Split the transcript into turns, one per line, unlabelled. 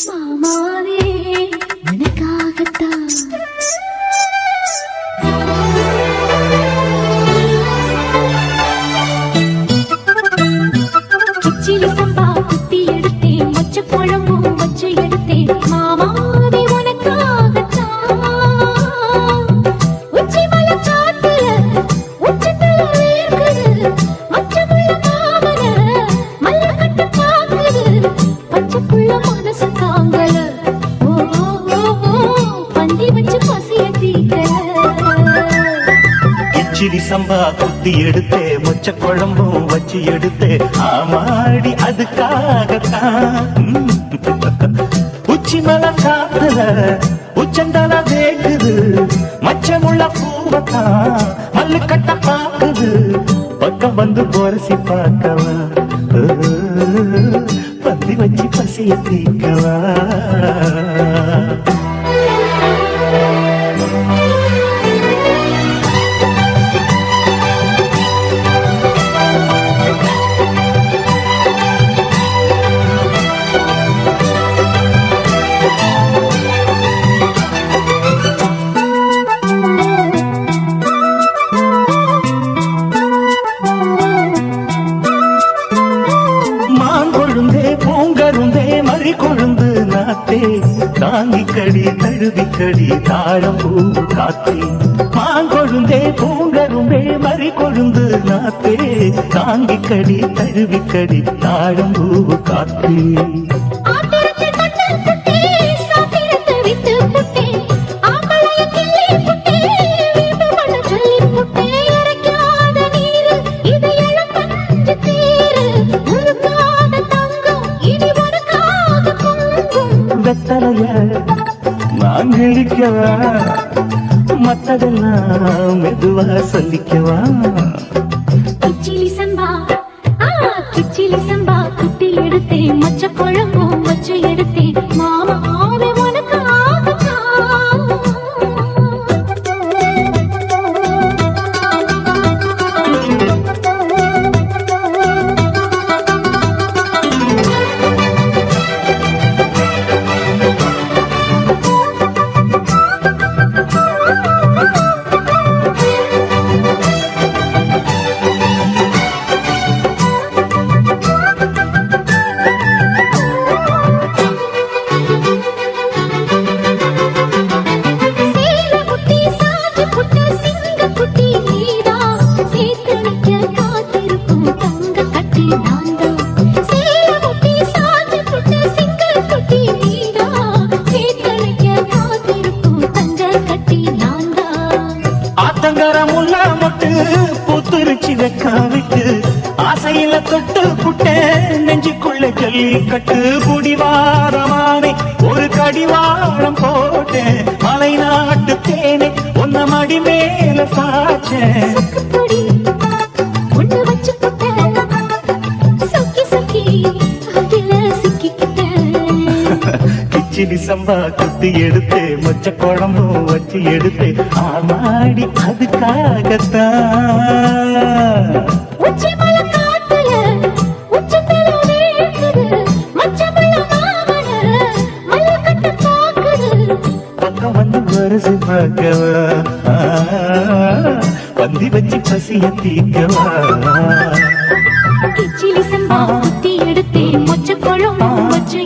மாமாவே உனக்காகத்தான் கிச்சிலி சம்பா குத்தி எடுத்தேன், மொச்ச குழம்பும் வச்சு எடுத்தேன். மாமாவே உனக்காகத்தான் உச்சி மலை காட்டுல உச்சத்துல வேர்க்குது, மச்சமுள்ள மாமன மல்லக்கட்டு பாக்குது, பச்சைப்புள்ள மனசு தாங்கல. ஓ பந்தி வச்சு பசிய தீக்கல.
கிச்சிலி சம்பா குத்தி எடுத்தே, மொச்ச குழம்பும் வச்சு எடுத்தே. ஆமாடி அதுக்காகத்தான் உச்சி மலை காத்துல உச்சந்தல வேக்குது, மச்சமுள்ள பூவத்தான் மல்லு கட்ட பாக்குது, பக்கம் வந்து போரசி பார்க்கவா, பந்தி வச்சு பசிய தீக்கவா. கொழுந்து நாத்தே தாங்கி கடி தழுவி கடி தாழம் பூ காத்தே. மாங்கொழுந்தே பூங்கரும்பே மறி கொழுந்து நாத்தே தாங்கி கடி தழுவி கடி தாழம் பூ காத்தே. வெத்தலைய மாங்கடிக்கவா, மத்ததெல்லாம் மெதுவா சொல்லிக்கவா.
கிச்சிலி சம்பா கிச்சிலி சம்பா குட்டி எடுத்தேன், மொச்ச குழம்பும் வச்சு எடுத்தேன். மாமாவே உனக்காகத்தான்
புத்துருச்சி வெக்காவிட்டு ஆசையில தொட்டு புட்டே, நெஞ்சுக்குள்ள ஜல்லிக்கட்டு புடிவாரமானே ஒரு கடிவாரம் போட்டேன். மலை நாட்டு தேனே உன்ன மடி மேல சாச்சேன். கிச்சிலி சம்பா குத்தி எடுத்தே, மொச்ச குழம்பும் வச்சு எடுத்தே. ஆமாடி அதுக்காகத்தான்
உச்சி மலை காட்டுல உச்சத்துல வேர்க்குது, மச்சமுள்ள மாமன மல்லக்கட்டு பாக்குது,
பக்கம் வந்து வருது பார்க்கவா, பந்தி வச்சு பசிய தீக்கவா.
கிச்சிலி சம்பா குத்தி எடுத்தேன், மொச்ச குழம்பும் வச்சு